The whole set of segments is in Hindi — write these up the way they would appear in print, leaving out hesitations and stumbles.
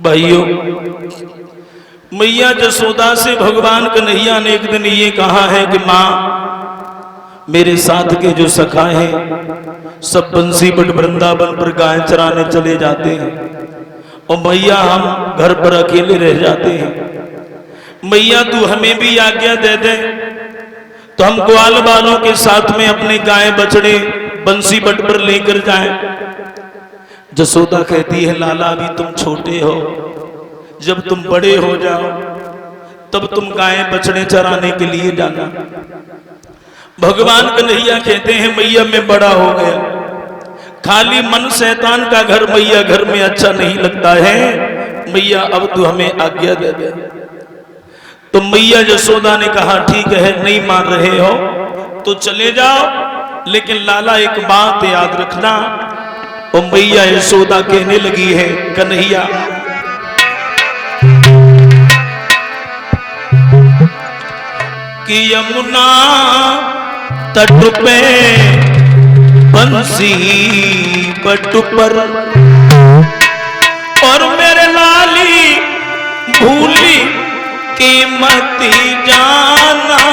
भाइयों, मैया जसोदा से भगवान कन्हैया ने एक दिन ये कहा है कि माँ, मेरे साथ के जो सखा हैं सब बंसी बट वृंदावन पर गाय चराने चले जाते हैं और मैया हम घर पर अकेले रह जाते हैं। मैया तू हमें भी आज्ञा दे दे तो हम ग्वाल बालों के साथ में अपने गाय बछड़े बंसी बट पर लेकर जाएं। जसोदा कहती है, लाला अभी तुम छोटे हो, जब तुम बड़े हो जाओ तब तुम गाय बछड़े चराने के लिए जाना। भगवान कन्हैया कहते हैं, मैया मैं बड़ा हो गया, खाली मन शैतान का घर मैया घर में अच्छा नहीं लगता है, मैया अब तू हमें आज्ञा दे दे। तो मैया जसोदा ने कहा, ठीक है, नहीं मान रहे हो तो चले जाओ, लेकिन लाला एक बात याद रखना। और मैया यशोदा कहने लगी है, कन्हैया कि यमुना तट पे बंसी बट पर और मेरे लाली भूली कीमत जाना।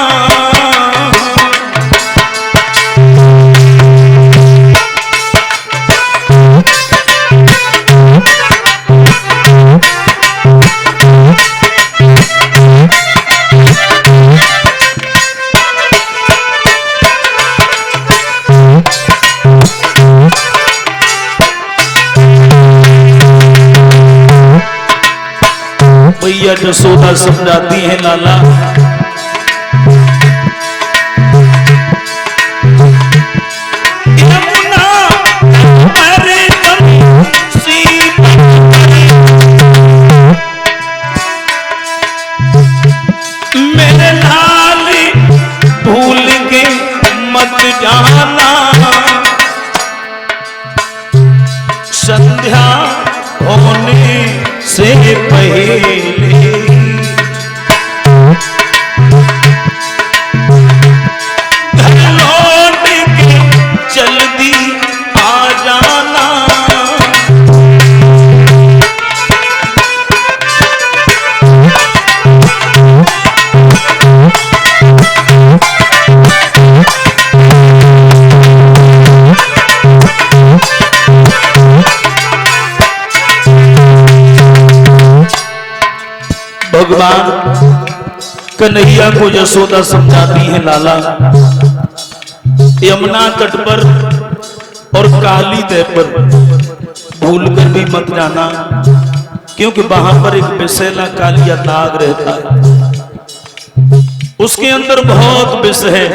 मैया जसोदा समझाती है, लाला यमुना अरे बंसी मेरे लाली भूल के मत जाना, संध्या होने से पहले घर लौट के जल्दी आ जाना। भगवान कन्हैया को यशोदा समझाती है, लाला यमुना तट पर और काली दह पर भूल कर भी मत जाना, क्योंकि वहां पर एक विषैला कालिया नाग रहता है, उसके अंदर बहुत विष है,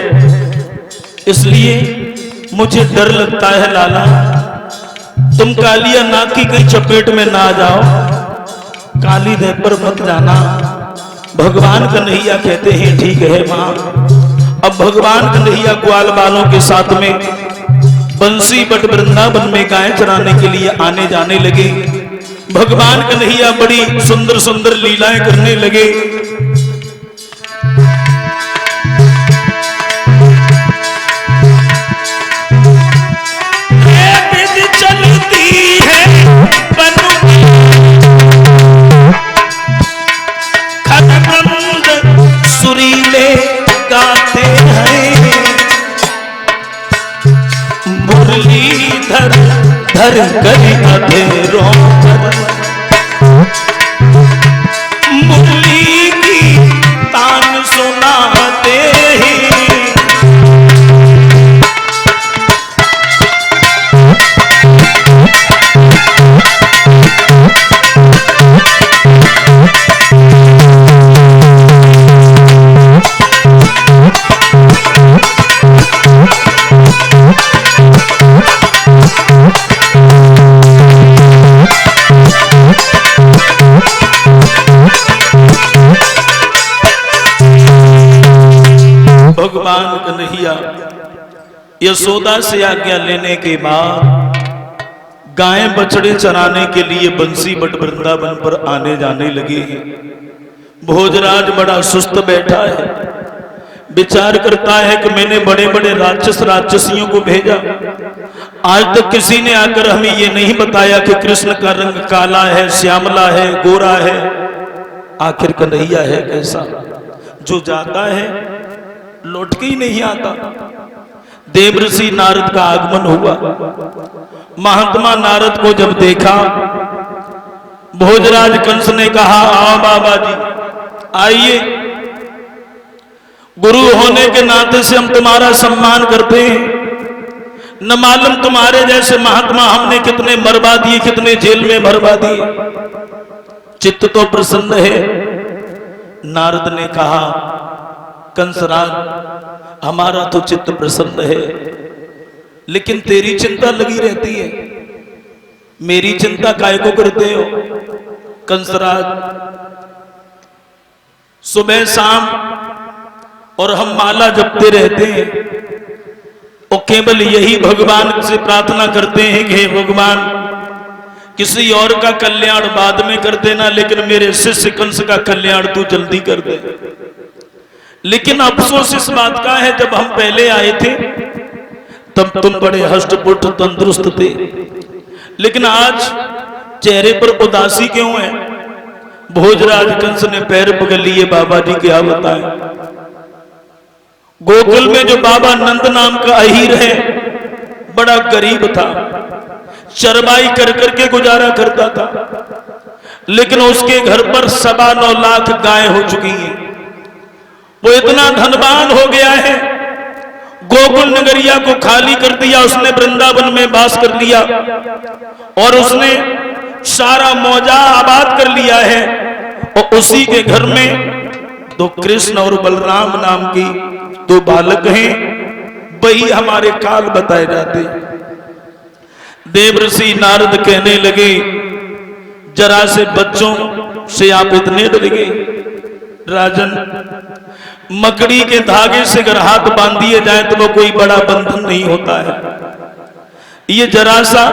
इसलिए मुझे डर लगता है लाला तुम कालिया नाग की कहीं चपेट में ना जाओ, काली दह पर मत जाना। भगवान कन्हैया कहते हैं, ठीक है मां। अब भगवान कन्हैया ग्वाल बालों के साथ में बंसी बट वृंदावन में गाय चराने के लिए आने जाने लगे। भगवान कन्हैया बड़ी सुंदर सुंदर लीलाएं करने लगे। सुरीले गाते हैं मुरलीधर धर कर अधेरों पर मुरली की तान सुनाते हैं। भगवान कन्हैया यशोदा से आज्ञा लेने के बाद गाय बछड़े चराने के लिए बंसी बट वृंदावन पर आने जाने लगे हैं। भोजराज बड़ा सुस्त बैठा है, विचार करता है कि मैंने बड़े बड़े राक्षस राक्षसियों को भेजा, आज तक किसी ने आकर हमें ये नहीं बताया कि कृष्ण का रंग काला है, श्यामला है, गोरा है, आखिर कन्हैया है कैसा, जो जाता है लौट के ही नहीं आता। देवर्षि नारद का आगमन हुआ। महात्मा नारद को जब देखा, भोजराज कंस ने कहा, आओ बाबा जी आइए, गुरु होने के नाते से हम तुम्हारा सम्मान करते हैं। न मालूम तुम्हारे जैसे महात्मा हमने कितने मरवा दिए, कितने जेल में भरवा दिए, चित्त तो प्रसन्न है। नारद ने कहा, कंसराज हमारा तो चित्त प्रसन्न है, लेकिन तेरी चिंता लगी रहती है, मेरी चिंता काहे को करते हो? कंसराज सुबह शाम और हम माला जपते रहते हैं और केवल यही भगवान से प्रार्थना करते हैं कि हे भगवान किसी और का कल्याण बाद में कर देना, लेकिन मेरे शिष्य कंस का कल्याण तू जल्दी कर दे। लेकिन अफसोस इस बात का है, जब हम पहले आए थे तब तुम बड़े हष्ट-पुष्ट तंदुरुस्त थे, लेकिन आज चेहरे पर उदासी क्यों है? भोजराज कंस ने पैर पकड़ लिए, बाबा जी क्या बताएं। गोकुल में जो बाबा नंद नाम का अहीर है, बड़ा गरीब था, चरवाई कर करके गुजारा करता था, लेकिन उसके घर पर 9.25 लाख गाय हो चुकी हैं। वो इतना धनवान हो गया है, गोकुल नगरिया को खाली कर दिया उसने, वृंदावन में वास कर लिया और उसने सारा मौजा आबाद कर लिया है। और उसी के घर में दो कृष्ण और बलराम नाम की 2 बालक हैं, वही हमारे काल बताए जाते। देवर्षि नारद कहने लगे, जरा से बच्चों से आप इतने डर गए? राजन, मकड़ी के धागे से अगर हाथ बांध दिए जाए तो वो कोई बड़ा बंधन नहीं होता है, ये जरा सा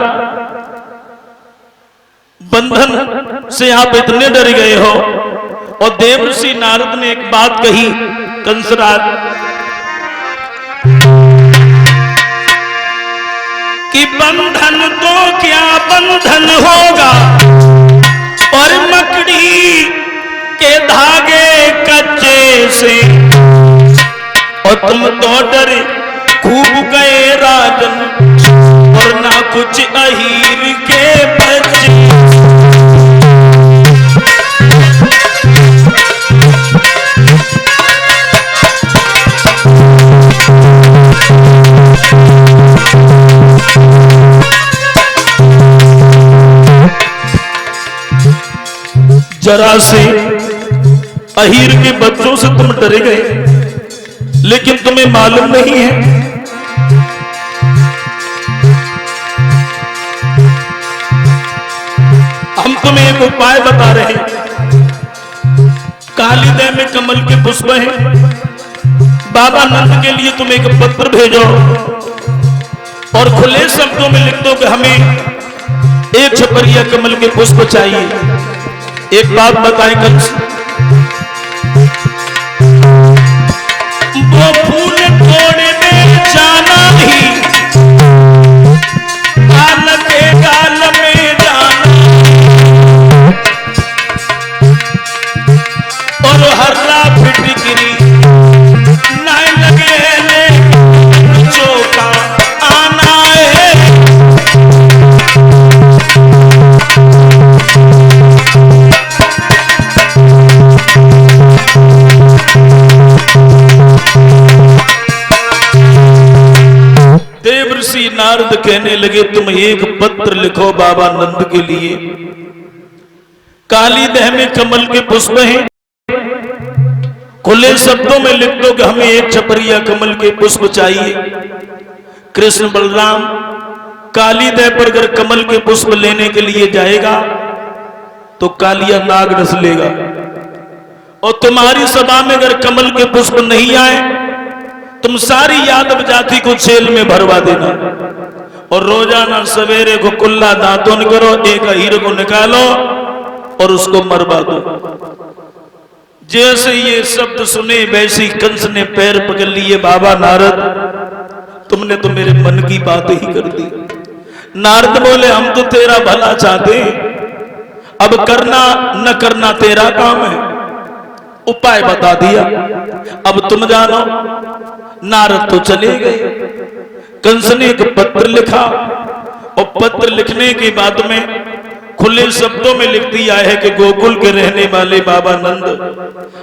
बंधन से आप इतने डर गए हो। और देवर्षि नारद ने एक बात कही, कंसराज कि बंधन तो क्या बंधन होगा, और मकड़ी के धागे कच्चे से, और तुम तो डरे खूब गए राजन, और ना कुछ अहीर के बच्चे। जरा से अहीर के बच्चों से तुम डरे गए, लेकिन तुम्हें मालूम नहीं है हम तुम्हें एक उपाय बता रहे हैं। कालीदय में कमल के पुष्प हैं, बाबा नंद के लिए तुम एक पत्र भेजो और खुले शब्दों में लिख दो कि हमें 1 छपरिया कमल के पुष्प चाहिए। एक बात बताएं कंस, वो फूल तोड़ने जाना ही, गाल के गाल में जाना, और हर्रा फिटकिरी ना लगे चौका आना है। देवर्षि नारद कहने लगे, तुम एक पत्र लिखो बाबा नंद के लिए। कालीदह में कमल के पुष्प हैं, खुले शब्दों में लिख दो कि हमें 1 छपरिया कमल के पुष्प चाहिए। कृष्ण बलराम कालीदह पर अगर कमल के पुष्प लेने के लिए जाएगा तो कालिया नाग डस लेगा, और तुम्हारी सभा में अगर कमल के पुष्प नहीं आए, तुम सारी यादव जाति को जेल में भरवा देना, और रोजाना सवेरे को कुल्ला दांतों करो, एक अहीर को निकालो और उसको मरवा दो। जैसे ये शब्द सुने वैसे ही कंस ने पैर पकड़ लिए। बाबा नारद, तुमने तो मेरे मन की बात ही कर दी। नारद बोले, हम तो तेरा भला चाहते, अब करना न करना तेरा काम है, उपाय बता दिया, अब तुम जानो। नारद तो चले गए। कंस ने एक पत्र लिखा और पत्र लिखने के बाद में खुले शब्दों में लिख दिया है कि गोकुल के रहने वाले बाबा नंद,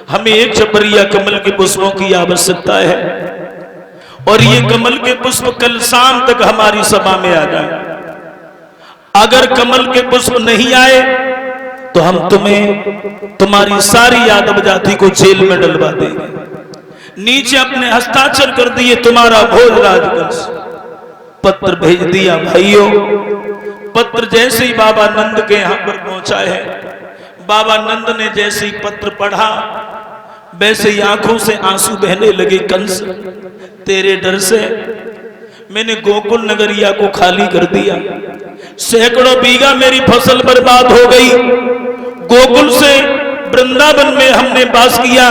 हमें एक छपरिया कमल के पुष्पों की आवश्यकता है और ये कमल के पुष्प कल शाम तक हमारी सभा में आ जाए। अगर कमल के पुष्प नहीं आए तो हम तुम्हें तुम्हारी सारी यादव जाति को जेल में डलवा देंगे। नीचे अपने हस्ताक्षर कर दिए, तुम्हारा भोजराज कंस। पत्र भेज दिया। भाइयों, पत्र जैसे ही बाबा नंद के यहां पर पहुंचा है, बाबा नंद ने जैसे ही पत्र पढ़ा वैसे ही आंखों से आंसू बहने लगे। कंस, तेरे डर से मैंने गोकुल नगरिया को खाली कर दिया, सैकड़ों बीघा मेरी फसल बर्बाद हो गई। गोकुल से वृंदावन में हमने वास किया,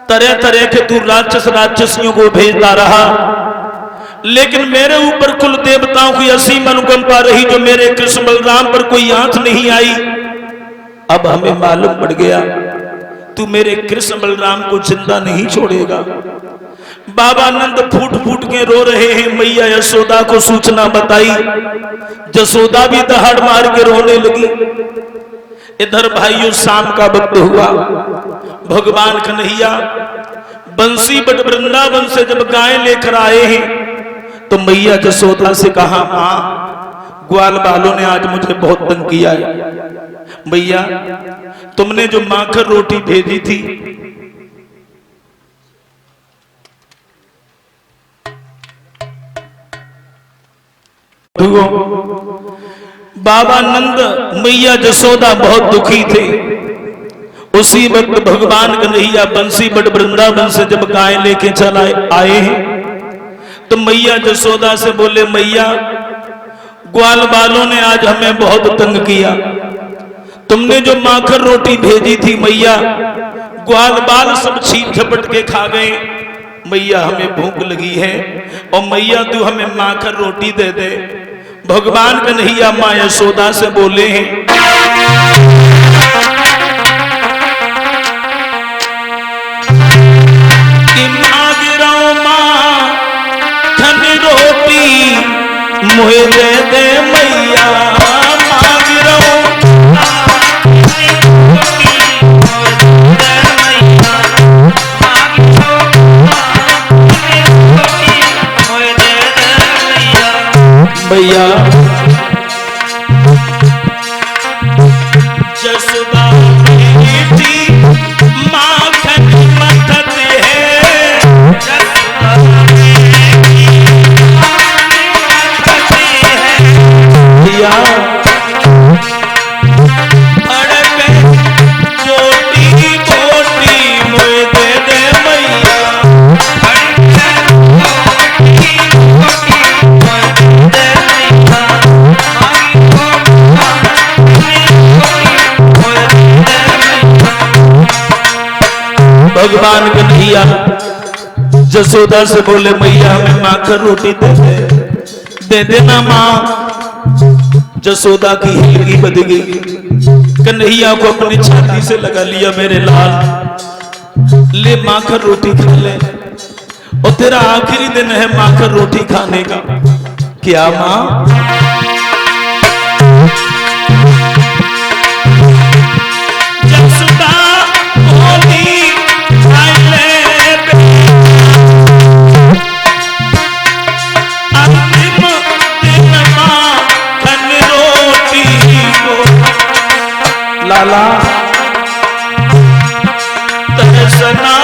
तरह तरह के तू राक्षसियों को भेजता रहा, लेकिन मेरे ऊपर कुल देवताओं की असीम अनुकंपा रही, जो मेरे कृष्ण बलराम पर कोई आंच नहीं आई। अब हमें मालूम पड़ गया तू मेरे कृष्ण बलराम को जिंदा नहीं छोड़ेगा। बाबा नंद फूट फूट के रो रहे हैं। मैया यशोदा को सूचना बताई, यशोदा भी दहाड़ मार के रोने लगी। इधर भाइयों शाम का वक्त हुआ। भगवान कन्हैया बंसी बट वृंदावन से जब गाय लेकर आए हैं तो मैया यशोदा से कहा, मां, ग्वाल बालों ने आज मुझे बहुत तंग किया है। मैया, तुमने जो माखन रोटी भेजी थी बाबा नंद, मैया यशोदा बहुत दुखी थे। उसी वक्त भगवान कन्हैया बंसी बट वृंदावन से जब गाय लेके चला आए हैं तो मैया यशोदा से बोले, मैया, ग्वाल बालों ने आज हमें बहुत तंग किया। तुमने जो माखन रोटी भेजी थी मैया, ग्वाल बाल सब छीन झपट के खा गए। मैया, हमें भूख लगी है और मैया तू हमें माखन रोटी दे दे। भगवान कन्हैया मां यशोदा से बोले हैं, कि मांग रहा मां खन रोटी मुझे दे दे मैया, मांग रहा भैया। यशोदा बेटी माखन मथत है, भैया अड़के छोटी छोटी मुझे दे दे मैया। भगवान कन्हैया यशोदा से बोले, मैया हमें माखन रोटी दे देना मां। यशोदा की हिलकी बद गई। कन्हैया को अपनी छाती से लगा लिया, मेरे लाल, ले माखन रोटी खा ले, और तेरा आखिरी दिन है माखन रोटी खाने का। क्या मां? यशोदा बोली, लाला तहसना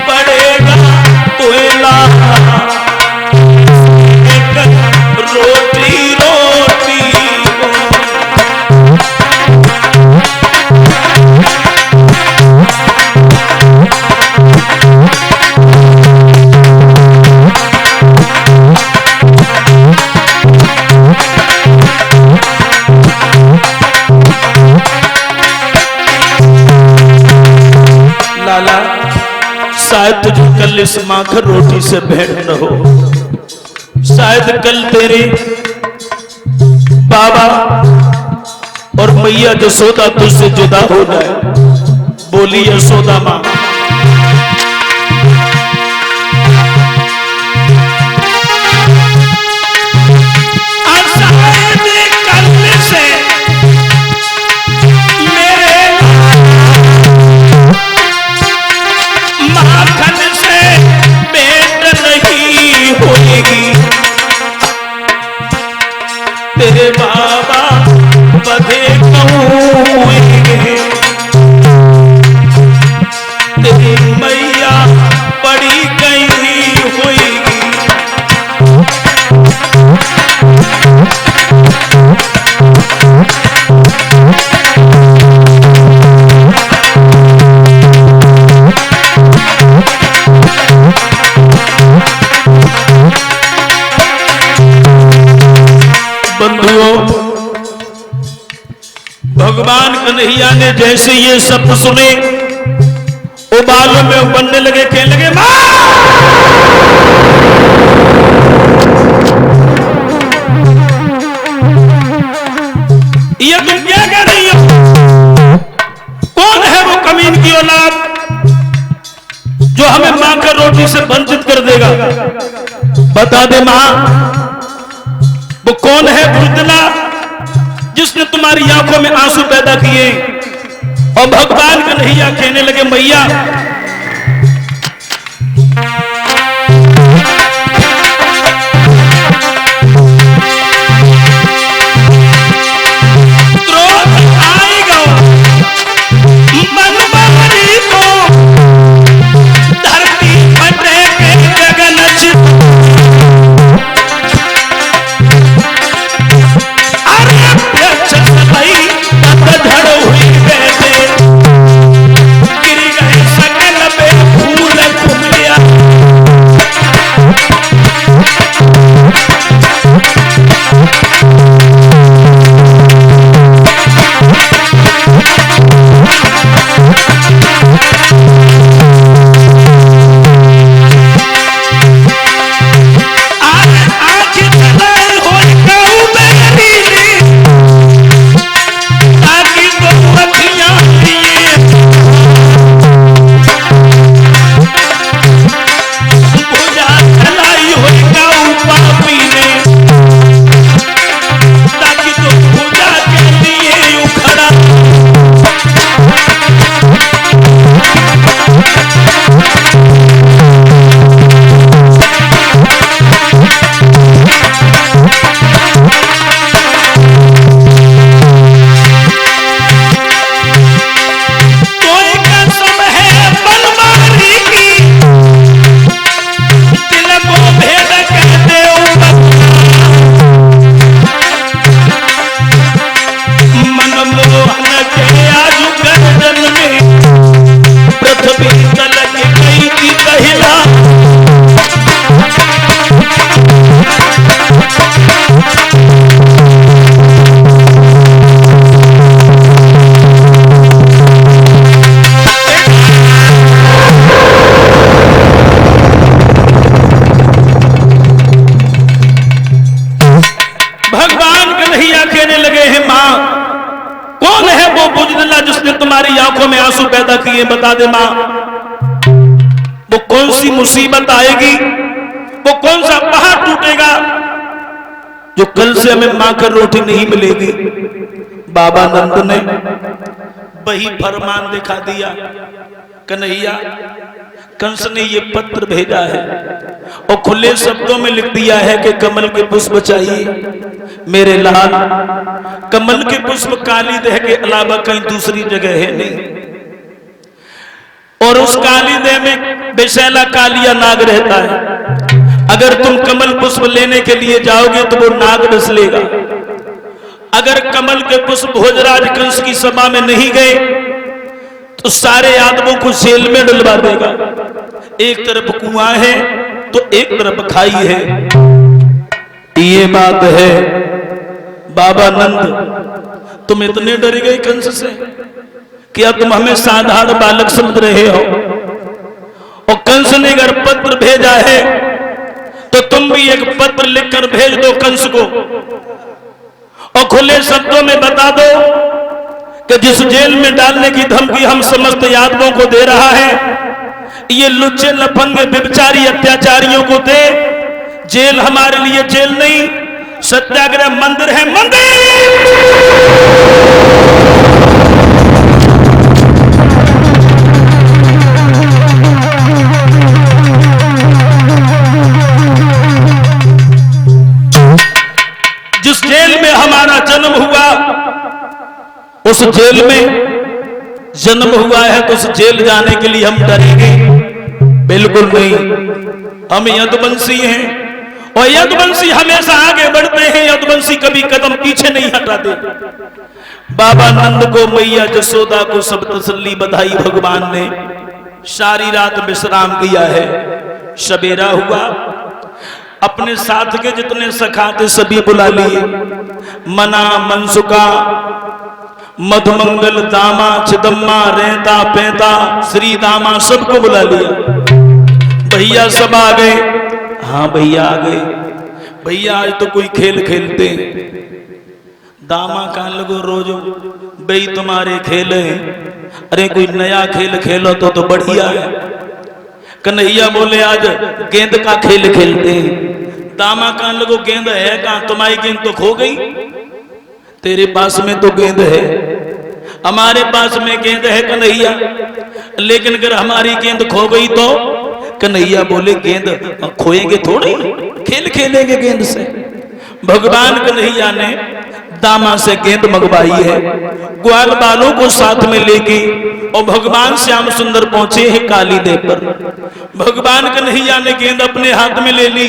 पड़ेगा तुहे लाला, रोटी रोटी तुझे कल इस माखन रोटी से भेंट न हो, शायद कल तेरे बाबा और मैया यशोदा तुझसे जुदा हो जाए। बोली यशोदा मां, तेरे बाबा बधे कहूँगे, तेरी मैया बड़ी गई होगी। भगवान कन्हैया ने जैसे ये शब्द सुने, वो बालों में बनने लगे, कहने लगे मां, ये तुम क्या कह रही हो? कौन है वो कमीन की औलाद जो हमें मांकर रोटी से वंचित कर देगा? बता दे मां, वो कौन है बुजदिला जिसने तुम्हारी आंखों में आंसू पैदा किए? और भगवान कन्हैया कहने लगे मैया, क्रोध आएगा मन बारी को, धरती फटे के गगन पैदा किए? बता दे मां, वो कौन सी मुसीबत आएगी, वो कौन सा पहाड़ टूटेगा जो कल से हमें मांकर रोटी नहीं मिलेगी? बाबा नंद ने वही फरमान दिखा दिया। कन्हैया, कंस ने ये पत्र भेजा है और खुले शब्दों में लिख दिया है कि कमल के पुष्प चाहिए मेरे लाल। कमल के पुष्प काली देह के अलावा कहीं दूसरी जगह है नहीं, और उस काली देह में विषैला कालिया नाग रहता है। अगर तुम कमल पुष्प लेने के लिए जाओगे तो वो नाग डस लेगा। अगर कमल के पुष्प भोजराज कंस की सभा में नहीं गए तो सारे आदमों को जेल में डलवा देगा। एक तरफ कुआं है तो एक तरफ खाई है। ये बात है बाबा नंद, तुम इतने डर गए कंस से? क्या तुम हमें साधारण बालक समझ रहे हो? और कंस कंस ने अगर पत्र भेजा है तो तुम भी एक पत्र लिखकर भेज दो कंस को, और खुले शब्दों में बता दो कि जिस जेल में डालने की धमकी हम समस्त यादवों को दे रहा है, ये लुच्चे लफंगे व्यभिचारी अत्याचारियों को दे। जेल हमारे लिए जेल नहीं, सत्याग्रह मंदिर है, मंदिर। जिस जेल में हमारा जन्म हुआ, उस जेल में जन्म हुआ है तो उस जेल जाने के लिए हम डरेंगे? बिल्कुल नहीं। हम यदुवंशी हैं और यदुवंशी हमेशा आगे बढ़ते हैं, यदुवंशी कभी कदम पीछे नहीं हटाते। बाबा नंद को, मैया जसोदा को सब तसल्ली बधाई भगवान ने। सारी रात विश्राम किया है, सवेरा हुआ, अपने साथ के जितने सखा थे सभी बुला लिए। मना, मनसुका, मधुमंगल, दामा, चिदम्मा, रेता, पेता, श्री दामा, सबको बुला लिया। भैया सब आ गए। हाँ भैया आ गए। भैया आज तो कोई खेल खेलते। दामा कान लगो रोजो भाई तुम्हारे खेल है, अरे कोई नया खेल खेलो तो बढ़िया है। कन्हैया बोले आज गेंद का खेल खेलते हैं। दामा कान लगो गेंद है कहां, तुम्हारी गेंद तो खो गई। तेरे पास में तो गेंद है, हमारे पास में गेंद है कन्हैया, लेकिन अगर हमारी गेंद खो गई तो? कन्हैया बोले गेंद खोएंगे थोड़ी, खेल खेलेंगे गेंद से। भगवान कन्हैया ने दामा से गेंद मंगवाई है, ग्वाल बालों को साथ में लेके, और भगवान श्याम सुंदर पहुंचे हैं काली देव पर। भगवान कन्हैया ने गेंद अपने हाथ में ले ली,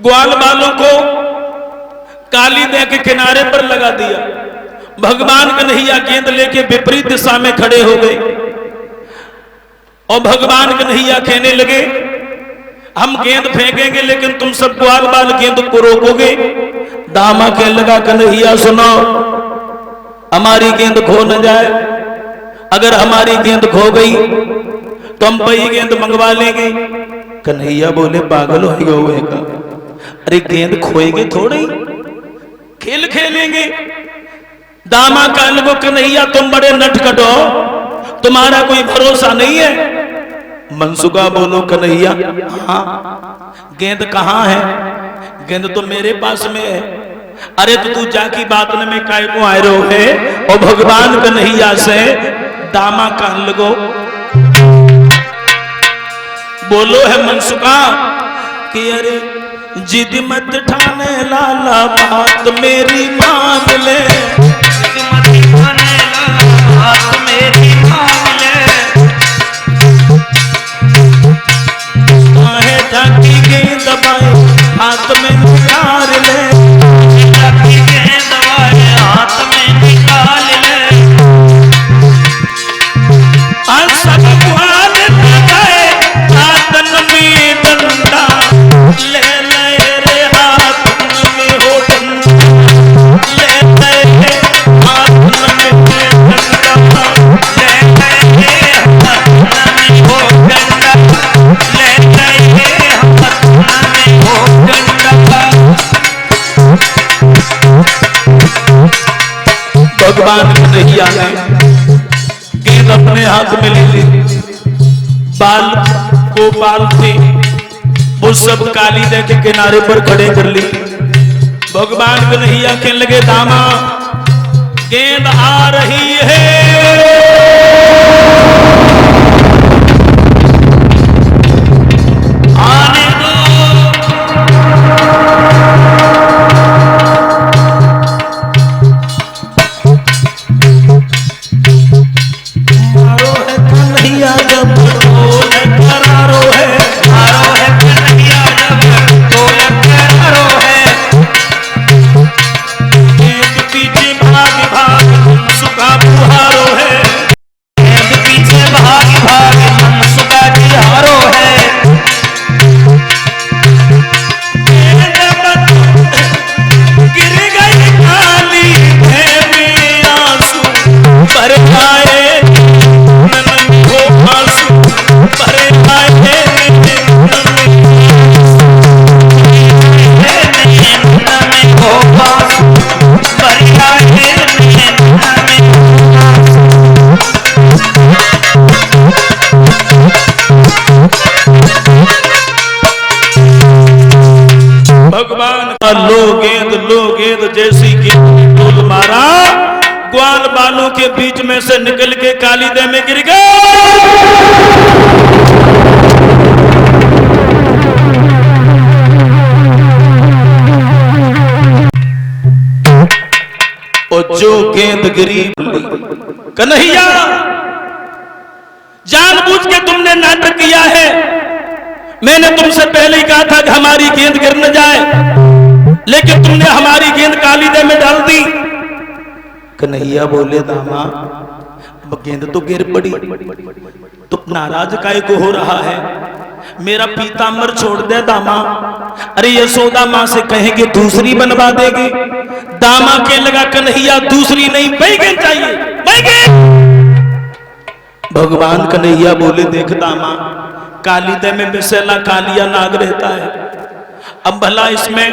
ग्वाल बालों को काली देव के किनारे पर लगा दिया। भगवान कन्हैया गेंद लेके विपरीत दिशा में खड़े हो गए और भगवान कन्हैया कहने लगे हम गेंद फेंकेंगे लेकिन तुम सब ग्वाल बाल गेंद को रोकोगे। दामा कहने लगा कन्हैया सुनो, हमारी गेंद खो न जाए, अगर हमारी गेंद खो गई तो हम वही गेंद मंगवा लेंगे। कन्हैया बोले पागल हो गए का, अरे गेंद खोएंगे थोड़ी, खेल खेलेंगे। दामा कहने लगो कन्हैया तुम बड़े नटखट हो, तुम्हारा कोई भरोसा नहीं है। मनसुका बोलो कन्हैया हाँ गेंद कहाँ है? गेंद तो मेरे पास में है। अरे तो तू जाकी बात में काय को आए रहो है। और भगवान कन्हैया से दामा कहने लगो बोलो है मनसुका कि अरे जिद मत ठाने लाला बात मेरी मान ले, जिद मत ठाने लाला बात मेरी मान ले, चाहे जाकी गेंद दबाए हाथ में निकाल ले, जाकी गेंद दबाए हाथ में निकाल ले, सब ग्वाल दबाए हाथन में डंडा ले ले हाथ में हो डंडा ले ले हाथ में डंडा ले ले हाथ में हो डंडा ले ले हाथ में हो डंडा। भगवान कन्हैया ने गेंद अपने हाथ में ले ली, बाल को बाल थे वो सब काली दे के किनारे पर खड़े कर ली। भगवान कन्हैया कहने लगे दामा गेंद आ रही है, आने दो। मारो है कन्हैया जब ढोल करारो है, मारो है कन्हैया जब ढोल करारो है, एक पीछे भाग भाग सुखा बाल बालों के बीच में से निकल के कालीदह में गिर गए। और जो गेंद गिरी, कन्हैया जानबूझ के तुमने नाटक किया है। मैंने तुमसे पहले ही कहा था कि हमारी गेंद गिर न जाए, लेकिन तुमने हमारी गेंद कालीदह में डाल दी। कन्हैया बोले, दामा अब गेंद तो गिर पड़ी, तो नाराज काहे को हो रहा है? मेरा पीतांबर छोड़ दे दामा। अरे यशोदा मां से कहेंगे दूसरी बनवा देगी। दामा के लगा, कन्हैया दूसरी नहीं, वही गेंद चाहिए, वही गेंद। भगवान कन्हैया बोले, देख दामा, कालीदह में बिसेला कालिया नाग रहता है। अब भला इसमें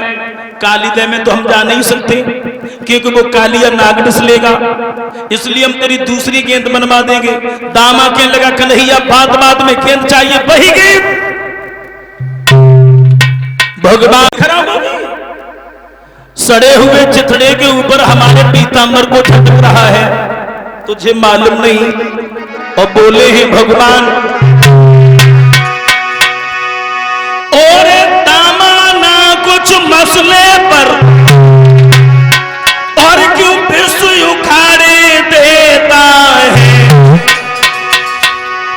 कालीदह में तो हम जा नहीं सकते, क्योंकि वो कालिया नाग डसलेगा, इसलिए हम तेरी दूसरी गेंद बनवा देंगे। दामा के लगा, कन्हैया बात बात में गेंद चाहिए, वही गेंद। भगवान खराब हो गए, सड़े हुए चिथड़े के ऊपर हमारे पीतांबर को झटक रहा है, तुझे मालूम नहीं। और बोले हैं भगवान, और दामा ना कुछ मसले पर और क्यों विश्व उखाड़े देता है।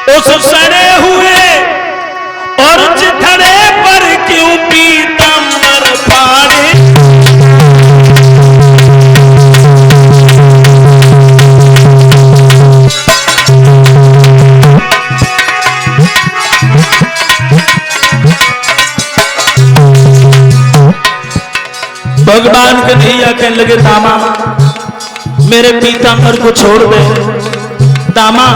उस सड़े हुए और चिथड़े पर क्यों पीतांबर फाड़े। भगवान कन्हैया कहने लगे, दामा मेरे पीतांबर को छोड़ दे। दामा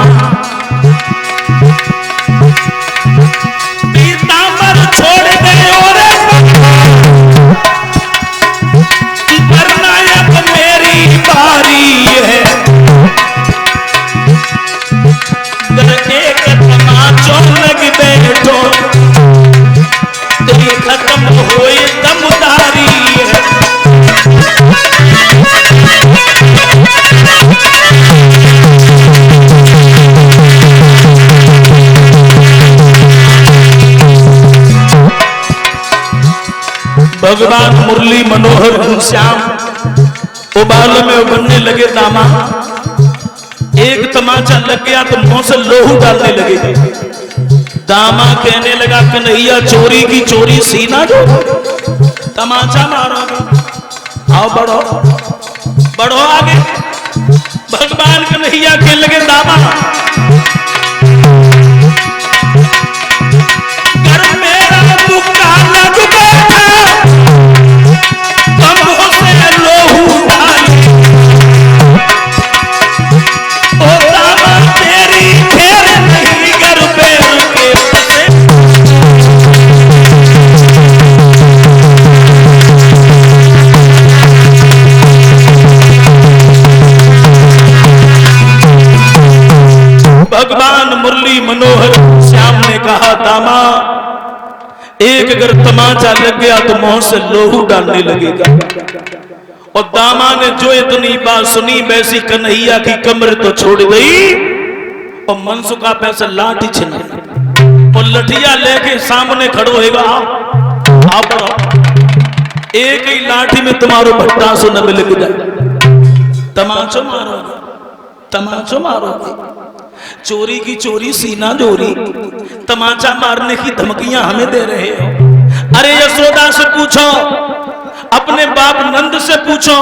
पीतांबर छोड़ दे, और वरना अब मेरी बारी है। एक तमाचो लग बैठो, तेरी खत्म होए दमदारी है। भगवान मुरली मनोहर घनश्याम उबाल में उबलने लगे। दामा एक तमाचा लग गया तो मुंह से लोहू डालने लगे। दामा कहने लगा, कन्हैया चोरी की चोरी सीना जो तमाचा मारोगे, आओ बढ़ो बढ़ो आगे। भगवान कन्हैया कहने लगे, दामा कर मेरा मुक्का लग बैठा, तंबू से लोहू डाली। ओ दामा तेरी फेर नहीं, कर पैर के फंसे। भगवान मुरली मनोहर श्याम ने कहा, दामा एक अगर तमाचा लग गया तो मुंह से लोहू डालने लगेगा। और दामा ने जो इतनी बात सुनी, वैसी कन्हैया की कमर तो छोड़ गई और मनसुखा पैसा लाठी छिना और लठिया लेके सामने खड़ो होगा। आप एक ही लाठी में तुम्हारो भट्टा सो न मिल जाए। तमाचो मारोगे, तमाचो मारोगे। चोरी की चोरी सीना चोरी, तमाचा मारने की धमकियां हमें दे रहे हो। अरे यशोदा से पूछो, अपने बाप नंद से पूछो,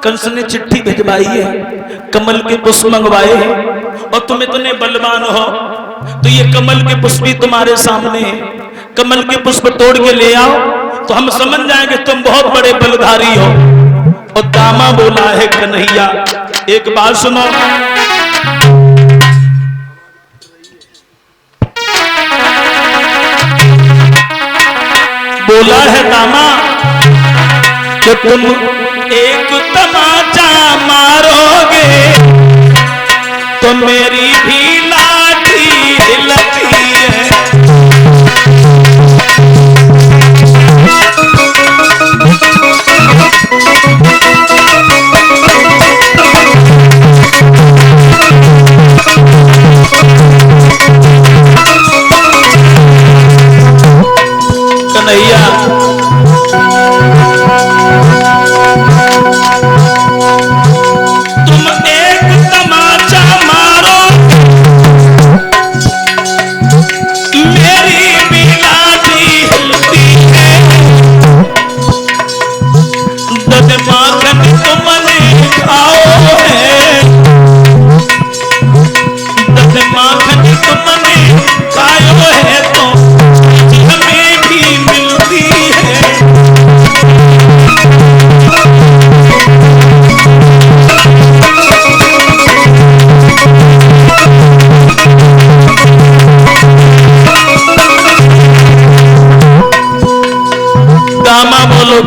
कंस ने चिट्ठी भिजवाई है, कमल के पुष्प मंगवाए हैं, और तुम इतने बलवान हो तो ये कमल के पुष्प भी तुम्हारे सामने है। कमल के पुष्प तोड़ के ले आओ तो हम समझ जाएंगे तुम बहुत बड़े बलधारी हो। और दामा बोला है, कन्हैया एक बात सुनो। बोला है दामा कि तुम एक तमाचा मारोगे तो मेरी भी लाठी हिलती है।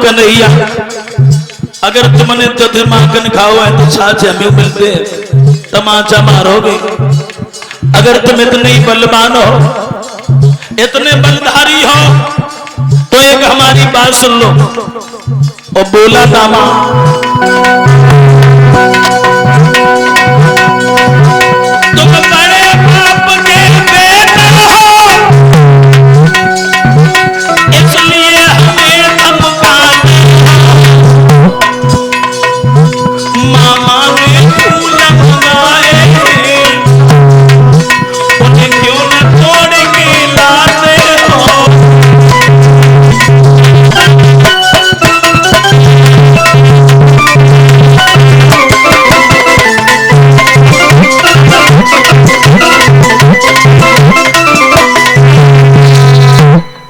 कन्हैया अगर तुमने दध माखन खाओ है तो छाछ हमें मिलते तमाचा मारोगे। अगर तुम इतने ही बलवान हो, इतने बलधारी हो, तो एक हमारी बात सुन लो। और बोला दामा तुम बड़े बाप के बेटा हो, इसलिए हमें धमकाते हो। मामा ने फूल मंगाए, उन्हें क्यों न तोड़ के लाते हो।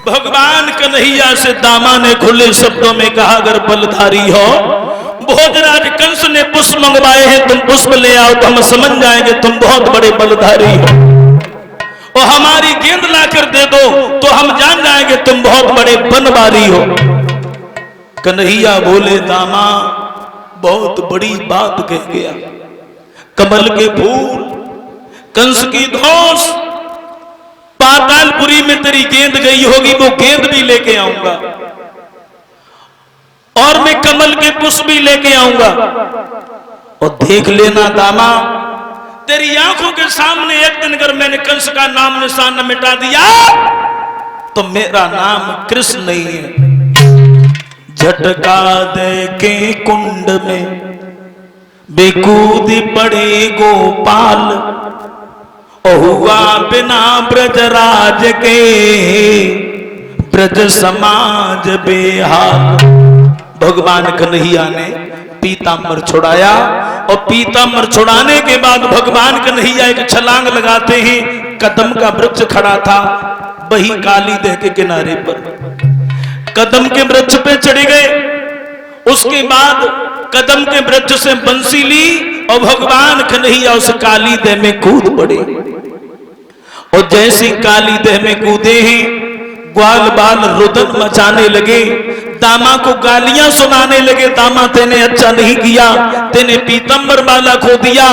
भगवान कन्हैया से दामा ने खुले शब्दों में कहा, अगर बलधारी हो, भोजराज कंस ने पुष्प मंगवाए हैं, तुम पुष्प ले आओ तो हम समझ जाएंगे तुम बहुत बड़े बलधारी हो। और हमारी गेंद लाकर दे दो तो हम जान जाएंगे तुम बहुत बड़े बनवारी हो। कन्हैया बोले, दामा बहुत बड़ी बात कह गया। कमल के फूल, कंस की धौंस, पातालपुरी में तेरी गेंद गई होगी, वो गेंद भी लेके आऊंगा और मैं कमल के पुष्प भी लेके आऊंगा। और देख लेना दामा, तेरी आंखों के सामने एक दिन अगर मैंने कंस का नाम निशान न मिटा दिया तो मेरा नाम कृष्ण नहीं है। झटका दे के कुंड में बेकूद पड़े गोपाल, हुआ बिना ब्रजराज के ब्रज समाज बेहाल। भगवान कन्हैया ने पीतांबर छुड़ाया और पीतांबर छुड़ाने के बाद भगवान कन्हैया एक छलांग लगाते हैं। कदम का वृक्ष खड़ा था वही काली दह के किनारे पर, कदम के वृक्ष पे चढ़े गए। उसके बाद कदम के वृक्ष से बंसी ली और भगवान कन्हैया उस काली दह में कूद पड़े। और जैसे काली दह में कूदे हैं, ग्वाल बाल रुदन मचाने लगे, दामा को गालियां सुनाने लगे। दामा तेने अच्छा नहीं किया, तेने पीतंबर माला खो दिया,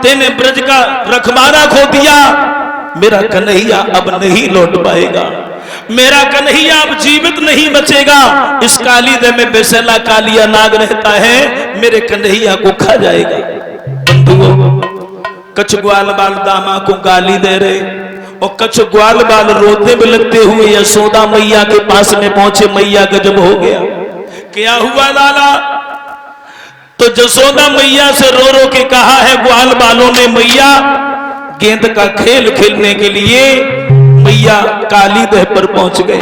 तेने ब्रज का रखवारा खो दिया, मेरा कन्हैया अब नहीं लौट पाएगा, मेरा कन्हैया अब जीवित नहीं बचेगा। इस काली दह में बेसला कालिया नाग रहता है, मेरे कन्हैया को खा जाएगा। बंधुओं, कछ ग्वाल बाल दामा को गाली दे रहे और कछ ग्वाल बाल रोते बिलखते हुए यशोदा मैया के पास में पहुंचे। मैया गजब हो गया, क्या हुआ लाला? तो यशोदा मैया से रो रो के कहा है ग्वाल बालों ने, मैया गेंद का खेल खेलने के लिए मैया काली दह पर पहुंच गए।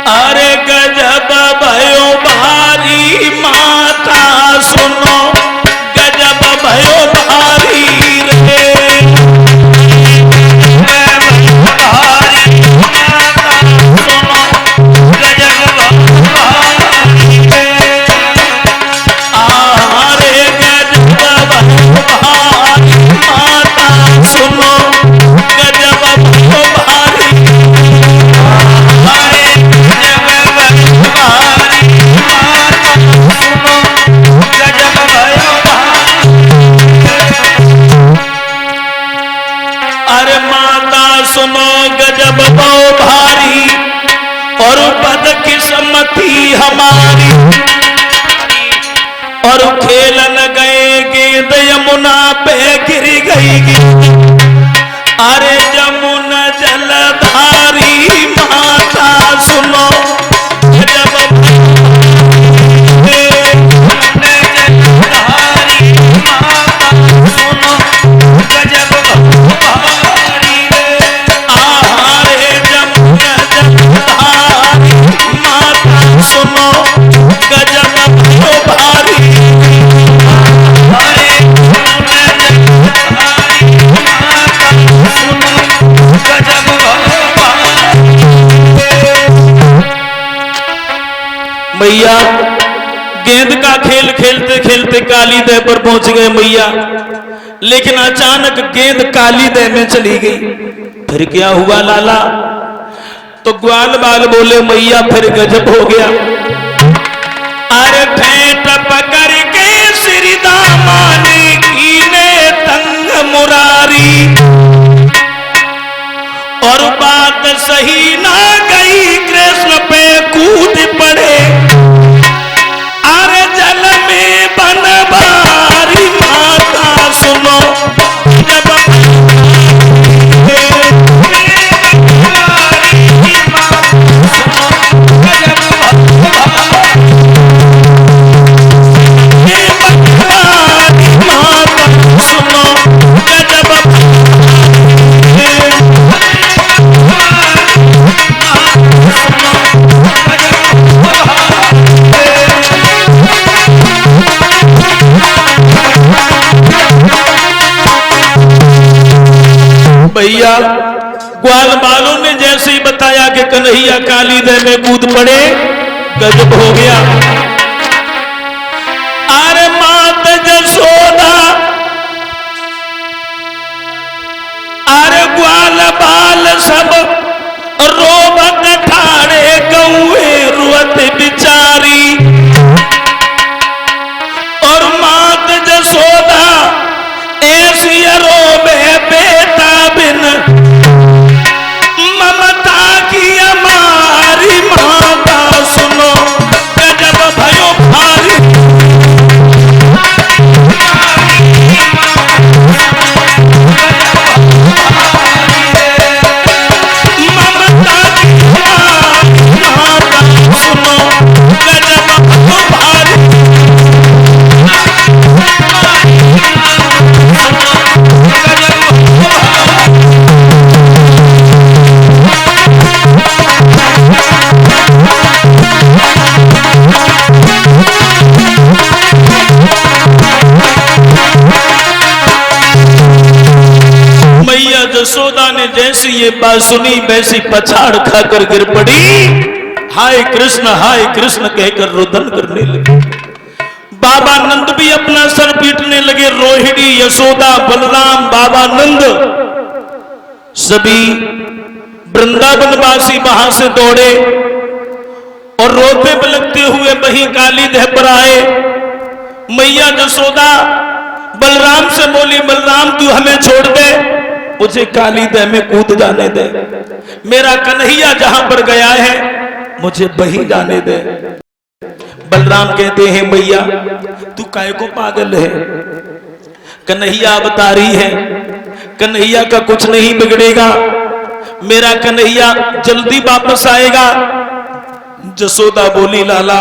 अरे गजब भयो भारी माता सुनो, गजब भयो भारी रे, भारी माता सुनो, गजब भारी रे। अरे गजब भयो भारी माता सुनो, गजब भयो भारी, अरे माता सुनो गजब बहु भारी, और बद किस्मती हमारी, और खेलन गए गेंद यमुना पे गिर गई। अरे जमुना जलधारी माता सुनो, गजब जलधारी माता सुनो, गजब भारी रे। आहारे जमुना जलधारी माता सुनो, गजब भारी, आहारे जमुना जलधारी माता सुनो, गजब भारी। मैया गेंद का खेल खेलते खेलते काली दह पर पहुंच गए मैया, लेकिन अचानक गेंद काली दह में चली गई। फिर क्या हुआ लाला? तो ग्वाल बाल बोले मैया फिर गजब हो गया। अरे भेंट पकड़ के श्री दामानी कीने तंग मुरारी, और बात सही ना गई कृष्ण पे कूद पड़े, अरे जल में बनवारी माता सुनो जब भैया ग्वाल बालों ने जैसे ही बताया कि कन्हैया काली दह में कूद पड़े, गजब हो गया। अरे मात जसोदा, अरे ग्वाल बाल सब रोबत ठाड़े गौए रुअत बिचारी, और मात जसोदा ऐसी रोबे बेटा बिन ममता की हमारी माता सुनो गजब भयो भारी, ममता की हमारी माता सुनो गजब भयो भारी। यशोदा ने जैसी ये बात सुनी वैसी पछाड़ खाकर गिर पड़ी, हाय कृष्ण कहकर रुदन करने लगे। बाबा नंद भी अपना सर पीटने लगे, रोहिणी यशोदा बलराम बाबा नंद सभी वृंदावनवासी वहां से दौड़े और रोते बिलखते हुए वहीं काली दह पर आए। मैया यशोदा बलराम से बोली, बलराम तू हमें छोड़ दे, मुझे काली दह में कूद जाने दे, मेरा कन्हैया जहां पर गया है मुझे वहीं जाने दे। बलराम कहते हैं मैया तू काहे को पागल है, कन्हैया अवतारी है, कन्हैया का कुछ नहीं बिगड़ेगा, मेरा कन्हैया जल्दी वापस आएगा। जसोदा बोली लाला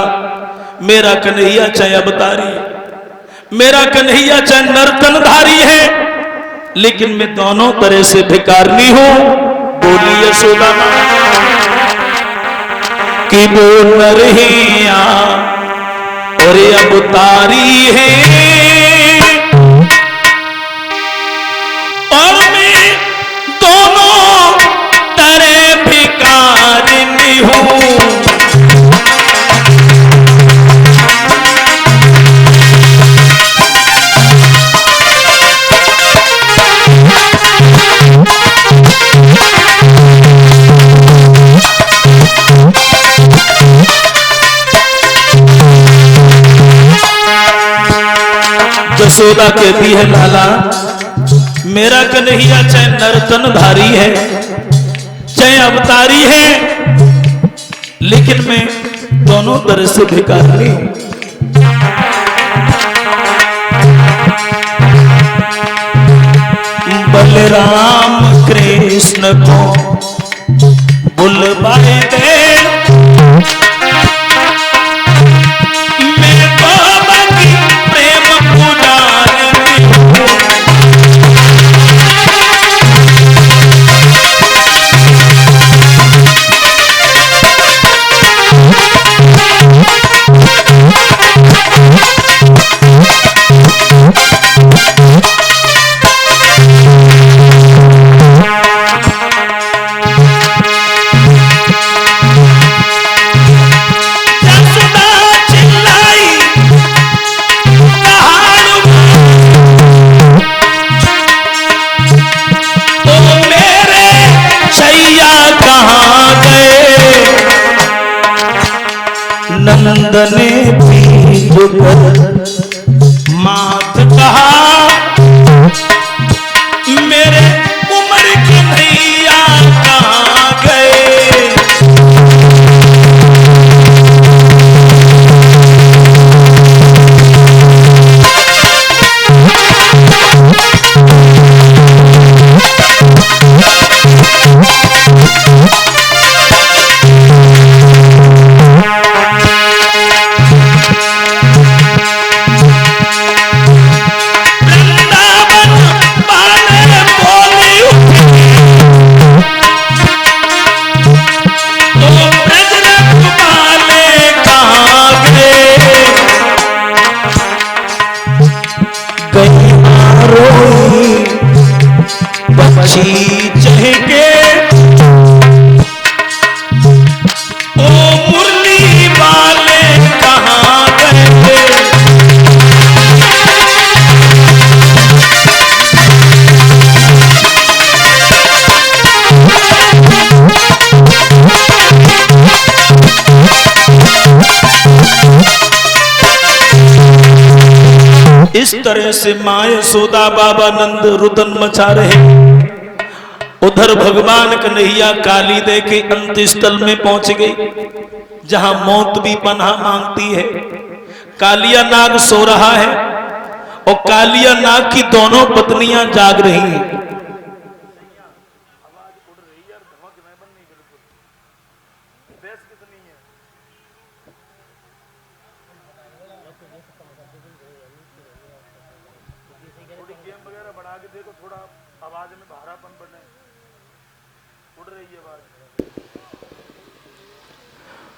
मेरा कन्हैया चाहे अवतारी है, मेरा कन्हैया चाहे नर्तनधारी है, लेकिन मैं दोनों तरह से भिखारी हूं। बोली यशोदा कि वो नरहिया और अवतारी है, और मैं दोनों तरह भिखारी हूं। यशोदा कहती है लाला मेरा कन्हैया चाहे नर्तनधारी है चाहे अवतारी है, लेकिन मैं दोनों तरह से भिखारी हूं। बलराम कृष्ण को बुलवाए दे, चंदने पीठ पर माथ कहा मेरे उम्र की नैया कहाँ गए। बच्ची चहके ओ मुरली वाले कहाँ गए। इस तरह से माँ यशोदा बाबा नंद रुदन मचा रहे। उधर भगवान कन्हैया काली दे के अंत्यस्थल में पहुंच गई, जहां मौत भी पनाह मांगती है। कालिया नाग सो रहा है और कालिया नाग की दोनों पत्नियां जाग रही हैं।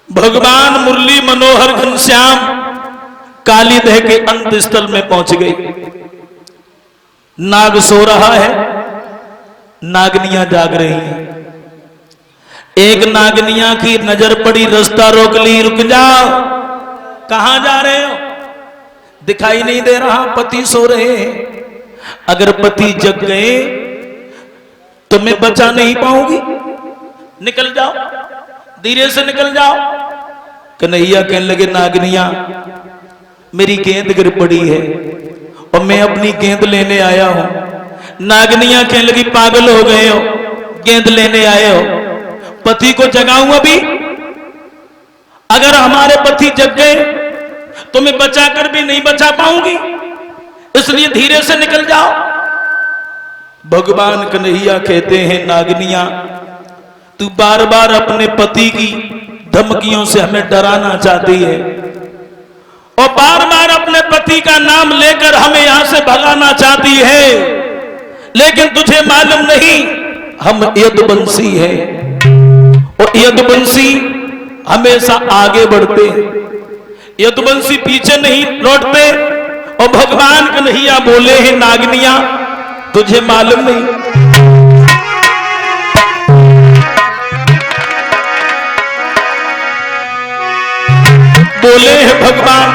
भगवान मुरली मनोहर घनश्याम काली दह के अंत्यस्थल में पहुंच गई। नाग सो रहा है, नागनियां जाग रही हैं। एक नागनिया की नजर पड़ी, रास्ता रोक ली। रुक जाओ, कहां जा रहे हो? दिखाई नहीं दे रहा, पति सो रहे हैं। अगर पति जग गए तो मैं बचा नहीं पाऊंगी, निकल जाओ, धीरे से निकल जाओ। कन्हैया कहने लगे नागनिया मेरी गेंद गिर पड़ी है और मैं अपनी गेंद लेने आया हूं। नागनिया कहने लगी पागल हो गए हो, गेंद लेने आए हो, पति को जगाऊं अभी? अगर हमारे पति जग गए तो मैं बचा कर भी नहीं बचा पाऊंगी, इसलिए धीरे से निकल जाओ। भगवान कन्हैया कहते हैं नागनिया तू बार बार अपने पति की धमकियों से हमें डराना चाहती है और बार बार अपने पति का नाम लेकर हमें यहां से भगाना चाहती है, लेकिन तुझे मालूम नहीं हम यदुवंशी हैं और यदुवंशी हमेशा आगे बढ़ते हैं, यदुवंशी पीछे नहीं लौटते। और भगवान कन्हैया बोले हैं नागनिया तुझे मालूम नहीं, बोले हैं भगवान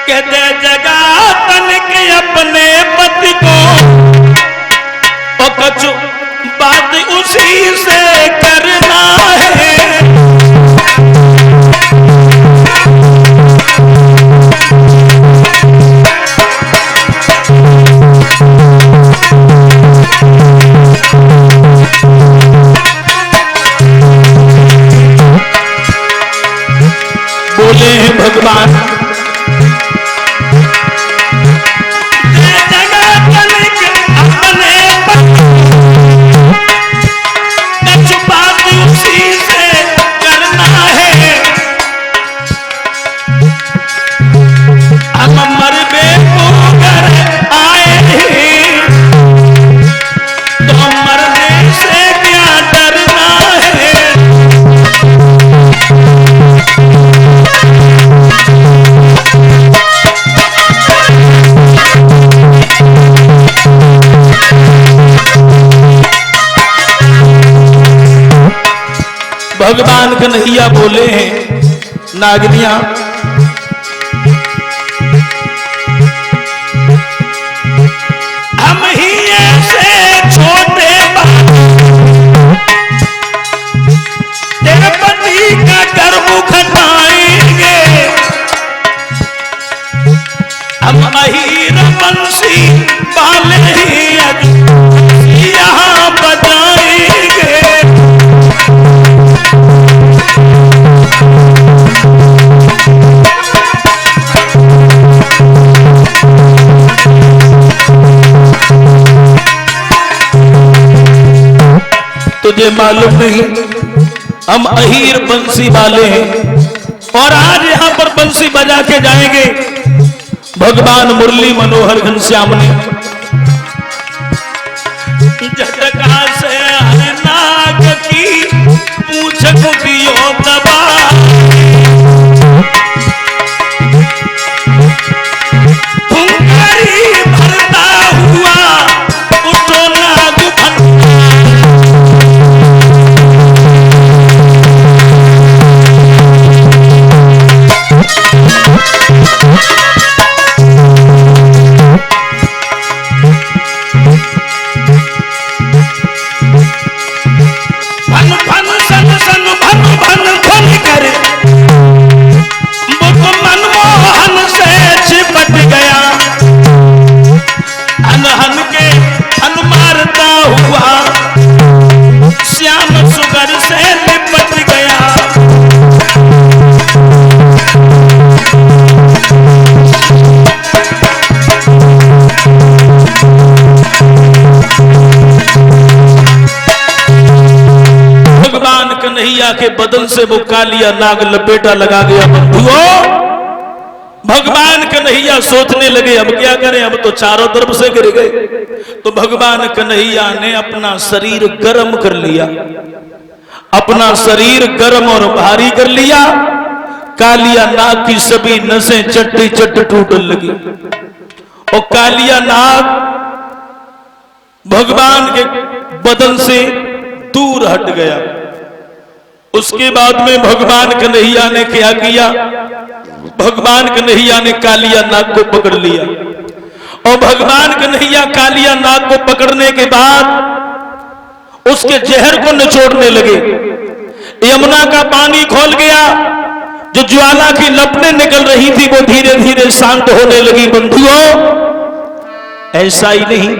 कहते जगा तन के अपने पति को और कछु बात उसी से करना है। बोले हैं भगवान उसी से करना है। हम मरबे को घर आए हैं तो मरने से क्या डरना है। भगवान कन्हैया बोले हैं नागनिया हम ही ऐसे छोटे तेरे पति का गर्भ तुझे मालूम नहीं, हम अहीर बंसी वाले हैं और आज यहां पर बंसी बजा के जाएंगे। भगवान मुरली मनोहर घनश्याम ने झटका से नाग की पूछ दियो दबा, फुंकारी भरता हुआ उठो नाग के बदन से वो कालिया नाग लपेटा लगा गया। बंधुओं, भगवान कन्हैया सोचने लगे अब क्या करें, अब तो चारों तरफ से गिर गए। तो भगवान कन्हैया ने अपना शरीर गर्म कर लिया, अपना शरीर गर्म और भारी कर लिया। कालिया नाग की सभी नसें चट्टी चट्ट टूटने लगी और कालिया नाग भगवान के बदन से दूर हट गया। उसके बाद में भगवान कन्हैया ने क्या किया, भगवान कन्हैया ने कालिया नाग को पकड़ लिया और भगवान कन्हैया कालिया नाग को पकड़ने के बाद उसके जहर को निचोड़ने लगे। यमुना का पानी खोल गया, जो ज्वाला की लपटें निकल रही थी वो धीरे धीरे शांत होने लगी। बंधुओं, ऐसा ही नहीं,